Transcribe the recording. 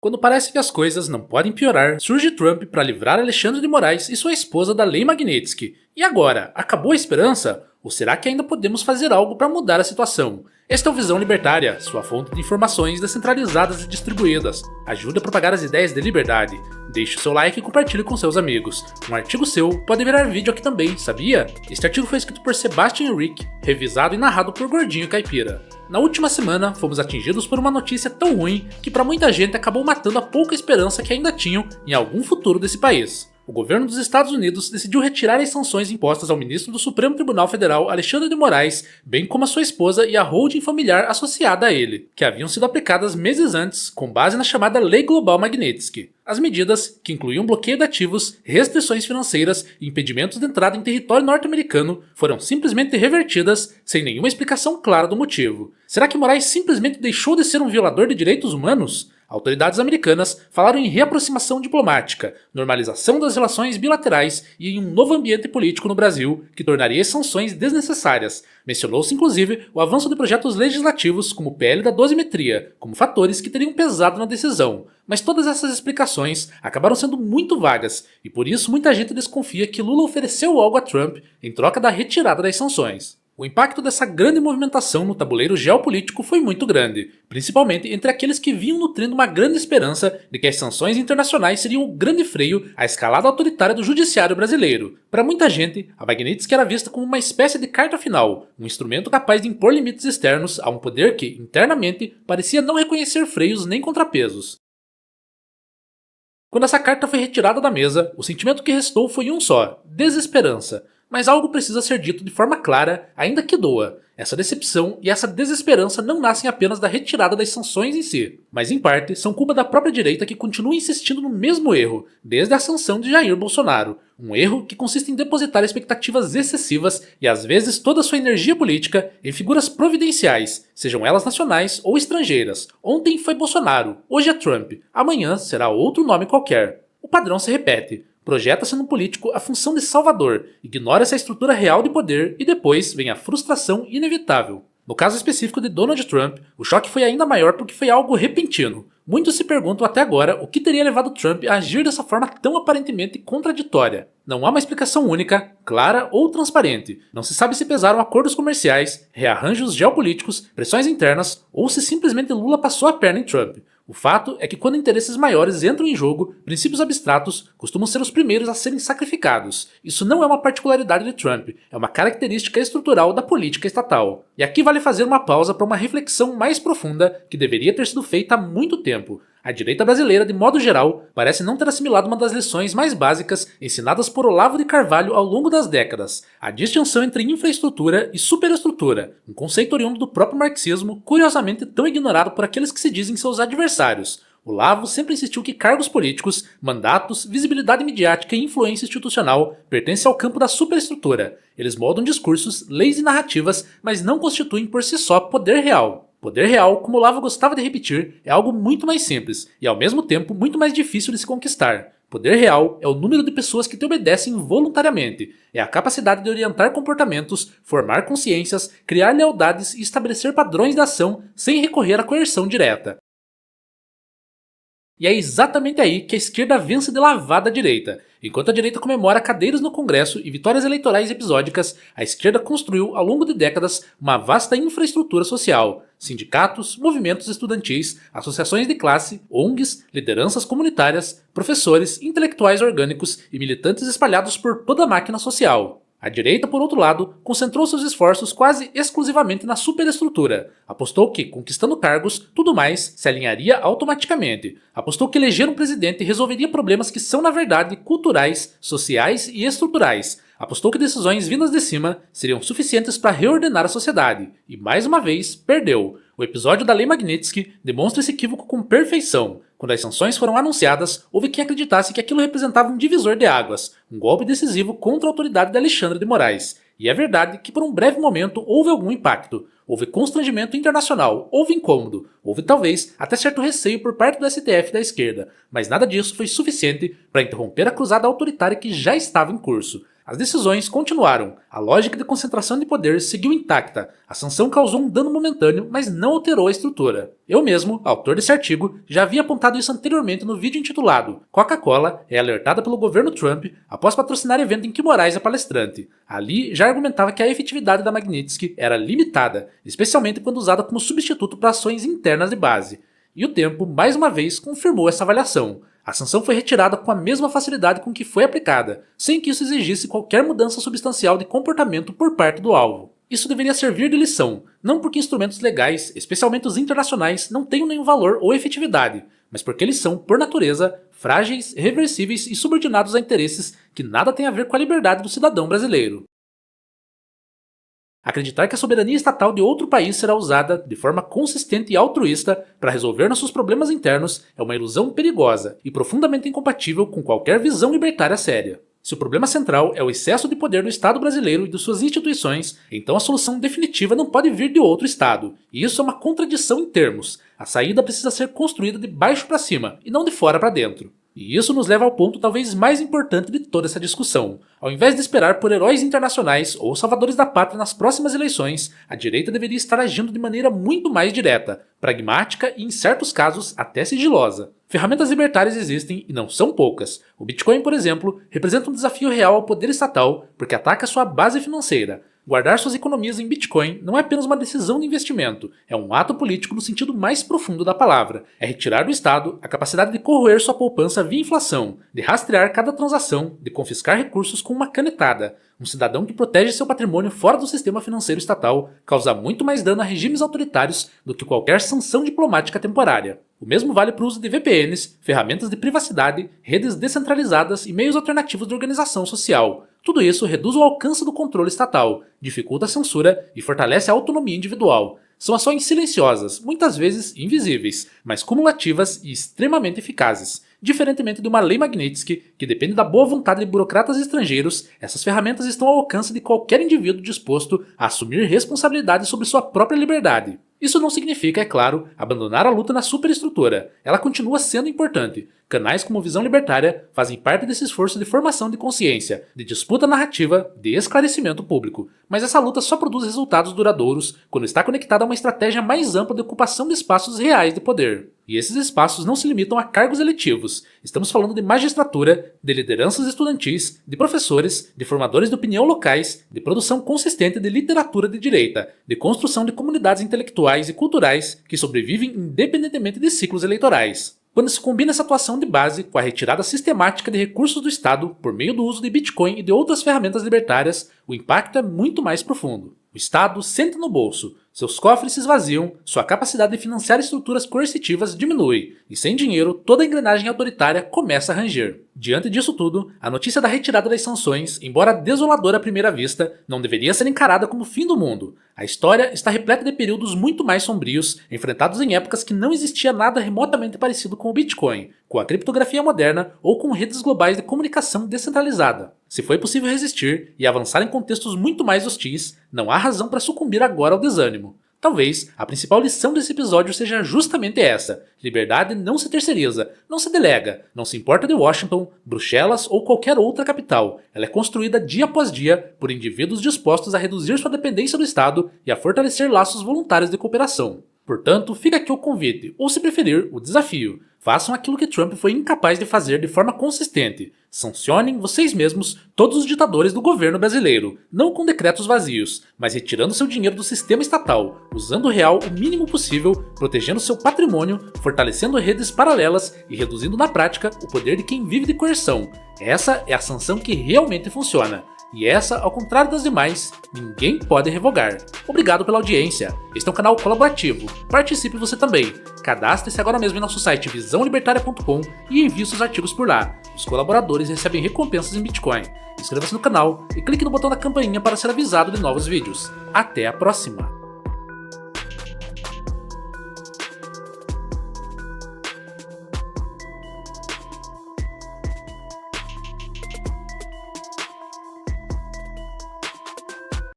Quando parece que as coisas não podem piorar, surge Trump para livrar Alexandre de Moraes e sua esposa da Lei Magnitsky. E agora? Acabou a esperança? Ou será que ainda podemos fazer algo para mudar a situação? Este é o Visão Libertária, sua fonte de informações descentralizadas e distribuídas. Ajude a propagar as ideias de liberdade. Deixe o seu like e compartilhe com seus amigos. Um artigo seu pode virar vídeo aqui também, sabia? Este artigo foi escrito por Sebastian Henrique, revisado e narrado por Gordinho Caipira. Na última semana, fomos atingidos por uma notícia tão ruim que para muita gente acabou matando a pouca esperança que ainda tinham em algum futuro desse país. O governo dos Estados Unidos decidiu retirar as sanções impostas ao ministro do Supremo Tribunal Federal, Alexandre de Moraes, bem como a sua esposa e a holding familiar associada a ele, que haviam sido aplicadas meses antes, com base na chamada Lei Global Magnitsky. As medidas, que incluíam bloqueio de ativos, restrições financeiras e impedimentos de entrada em território norte-americano, foram simplesmente revertidas sem nenhuma explicação clara do motivo. Será que Moraes simplesmente deixou de ser um violador de direitos humanos? Autoridades americanas falaram em reaproximação diplomática, normalização das relações bilaterais e em um novo ambiente político no Brasil que tornaria as sanções desnecessárias. Mencionou-se inclusive o avanço de projetos legislativos como o PL da dosimetria, como fatores que teriam pesado na decisão. Mas todas essas explicações acabaram sendo muito vagas e por isso muita gente desconfia que Lula ofereceu algo a Trump em troca da retirada das sanções. O impacto dessa grande movimentação no tabuleiro geopolítico foi muito grande, principalmente entre aqueles que vinham nutrindo uma grande esperança de que as sanções internacionais seriam o grande freio à escalada autoritária do judiciário brasileiro. Para muita gente, a Magnitsky era vista como uma espécie de carta final, um instrumento capaz de impor limites externos a um poder que, internamente, parecia não reconhecer freios nem contrapesos. Quando essa carta foi retirada da mesa, o sentimento que restou foi um só: desesperança. Mas algo precisa ser dito de forma clara, ainda que doa. Essa decepção e essa desesperança não nascem apenas da retirada das sanções em si, mas em parte são culpa da própria direita que continua insistindo no mesmo erro, desde a ascensão de Jair Bolsonaro. Um erro que consiste em depositar expectativas excessivas e às vezes toda a sua energia política em figuras providenciais, sejam elas nacionais ou estrangeiras. Ontem foi Bolsonaro, hoje é Trump, amanhã será outro nome qualquer. O padrão se repete. Projeta-se no político a função de salvador, ignora essa estrutura real de poder e depois vem a frustração inevitável. No caso específico de Donald Trump, o choque foi ainda maior porque foi algo repentino. Muitos se perguntam até agora o que teria levado Trump a agir dessa forma tão aparentemente contraditória. Não há uma explicação única, clara ou transparente. Não se sabe se pesaram acordos comerciais, rearranjos geopolíticos, pressões internas ou se simplesmente Lula passou a perna em Trump. O fato é que quando interesses maiores entram em jogo, princípios abstratos costumam ser os primeiros a serem sacrificados. Isso não é uma particularidade de Trump, é uma característica estrutural da política estatal. E aqui vale fazer uma pausa para uma reflexão mais profunda que deveria ter sido feita há muito tempo. A direita brasileira, de modo geral, parece não ter assimilado uma das lições mais básicas ensinadas por Olavo de Carvalho ao longo das décadas: a distinção entre infraestrutura e superestrutura, um conceito oriundo do próprio marxismo, curiosamente tão ignorado por aqueles que se dizem seus adversários. Olavo sempre insistiu que cargos políticos, mandatos, visibilidade midiática e influência institucional pertencem ao campo da superestrutura. Eles moldam discursos, leis e narrativas, mas não constituem por si só poder real. Poder real, como Olavo gostava de repetir, é algo muito mais simples e ao mesmo tempo muito mais difícil de se conquistar. Poder real é o número de pessoas que te obedecem voluntariamente. É a capacidade de orientar comportamentos, formar consciências, criar lealdades e estabelecer padrões de ação sem recorrer à coerção direta. E é exatamente aí que a esquerda vence de lavada à direita. Enquanto a direita comemora cadeiras no Congresso e vitórias eleitorais episódicas, a esquerda construiu, ao longo de décadas, uma vasta infraestrutura social. Sindicatos, movimentos estudantis, associações de classe, ONGs, lideranças comunitárias, professores, intelectuais orgânicos e militantes espalhados por toda a máquina social. A direita, por outro lado, concentrou seus esforços quase exclusivamente na superestrutura. Apostou que, conquistando cargos, tudo mais se alinharia automaticamente. Apostou que eleger um presidente resolveria problemas que são, na verdade, culturais, sociais e estruturais. Apostou que decisões vindas de cima seriam suficientes para reordenar a sociedade. E, mais uma vez, perdeu. O episódio da Lei Magnitsky demonstra esse equívoco com perfeição. Quando as sanções foram anunciadas, houve quem acreditasse que aquilo representava um divisor de águas, um golpe decisivo contra a autoridade de Alexandre de Moraes. E é verdade que por um breve momento houve algum impacto. Houve constrangimento internacional, houve incômodo, houve talvez até certo receio por parte do STF da esquerda, mas nada disso foi suficiente para interromper a cruzada autoritária que já estava em curso. As decisões continuaram, a lógica de concentração de poder seguiu intacta, a sanção causou um dano momentâneo, mas não alterou a estrutura. Eu mesmo, autor desse artigo, já havia apontado isso anteriormente no vídeo intitulado Coca-Cola é alertada pelo governo Trump após patrocinar evento em que Moraes é palestrante. Ali já argumentava que a efetividade da Magnitsky era limitada, especialmente quando usada como substituto para ações internas de base. E o tempo, mais uma vez, confirmou essa avaliação. A sanção foi retirada com a mesma facilidade com que foi aplicada, sem que isso exigisse qualquer mudança substancial de comportamento por parte do alvo. Isso deveria servir de lição, não porque instrumentos legais, especialmente os internacionais, não tenham nenhum valor ou efetividade, mas porque eles são, por natureza, frágeis, reversíveis e subordinados a interesses que nada têm a ver com a liberdade do cidadão brasileiro. Acreditar que a soberania estatal de outro país será usada de forma consistente e altruísta para resolver nossos problemas internos é uma ilusão perigosa e profundamente incompatível com qualquer visão libertária séria. Se o problema central é o excesso de poder do Estado brasileiro e de suas instituições, então a solução definitiva não pode vir de outro Estado, e isso é uma contradição em termos. A saída precisa ser construída de baixo para cima e não de fora para dentro. E isso nos leva ao ponto talvez mais importante de toda essa discussão. Ao invés de esperar por heróis internacionais ou salvadores da pátria nas próximas eleições, a direita deveria estar agindo de maneira muito mais direta, pragmática e, em certos casos, até sigilosa. Ferramentas libertárias existem e não são poucas. O Bitcoin, por exemplo, representa um desafio real ao poder estatal porque ataca sua base financeira. Guardar suas economias em Bitcoin não é apenas uma decisão de investimento, é um ato político no sentido mais profundo da palavra. É retirar do Estado a capacidade de corroer sua poupança via inflação, de rastrear cada transação, de confiscar recursos com uma canetada. Um cidadão que protege seu patrimônio fora do sistema financeiro estatal causa muito mais dano a regimes autoritários do que qualquer sanção diplomática temporária. O mesmo vale para o uso de VPNs, ferramentas de privacidade, redes descentralizadas e meios alternativos de organização social. Tudo isso reduz o alcance do controle estatal, dificulta a censura e fortalece a autonomia individual. São ações silenciosas, muitas vezes invisíveis, mas cumulativas e extremamente eficazes. Diferentemente de uma lei Magnitsky, que depende da boa vontade de burocratas estrangeiros, essas ferramentas estão ao alcance de qualquer indivíduo disposto a assumir responsabilidade sobre sua própria liberdade. Isso não significa, é claro, abandonar a luta na superestrutura. Ela continua sendo importante. Canais como Visão Libertária fazem parte desse esforço de formação de consciência, de disputa narrativa, de esclarecimento público. Mas essa luta só produz resultados duradouros quando está conectada a uma estratégia mais ampla de ocupação de espaços reais de poder. E esses espaços não se limitam a cargos eletivos. Estamos falando de magistratura, de lideranças estudantis, de professores, de formadores de opinião locais, de produção consistente de literatura de direita, de construção de comunidades intelectuais e culturais que sobrevivem independentemente de ciclos eleitorais. Quando se combina essa atuação de base com a retirada sistemática de recursos do Estado por meio do uso de Bitcoin e de outras ferramentas libertárias, o impacto é muito mais profundo. O Estado senta no bolso, seus cofres se esvaziam, sua capacidade de financiar estruturas coercitivas diminui, e sem dinheiro toda a engrenagem autoritária começa a ranger. Diante disso tudo, a notícia da retirada das sanções, embora desoladora à primeira vista, não deveria ser encarada como o fim do mundo. A história está repleta de períodos muito mais sombrios, enfrentados em épocas que não existia nada remotamente parecido com o Bitcoin, com a criptografia moderna ou com redes globais de comunicação descentralizada. Se foi possível resistir e avançar em contextos muito mais hostis, não há razão para sucumbir agora ao desânimo. Talvez a principal lição desse episódio seja justamente essa: liberdade não se terceiriza, não se delega, não se importa de Washington, Bruxelas ou qualquer outra capital. Ela é construída dia após dia por indivíduos dispostos a reduzir sua dependência do Estado e a fortalecer laços voluntários de cooperação. Portanto, fica aqui o convite, ou se preferir, o desafio. Façam aquilo que Trump foi incapaz de fazer de forma consistente. Sancionem vocês mesmos todos os ditadores do governo brasileiro, não com decretos vazios, mas retirando seu dinheiro do sistema estatal, usando o real o mínimo possível, protegendo seu patrimônio, fortalecendo redes paralelas e reduzindo na prática o poder de quem vive de coerção. Essa é a sanção que realmente funciona. E essa, ao contrário das demais, ninguém pode revogar. Obrigado pela audiência. Este é um canal colaborativo. Participe você também. Cadastre-se agora mesmo em nosso site visãolibertaria.com e envie seus artigos por lá. Os colaboradores recebem recompensas em Bitcoin. Inscreva-se no canal e clique no botão da campainha para ser avisado de novos vídeos. Até a próxima!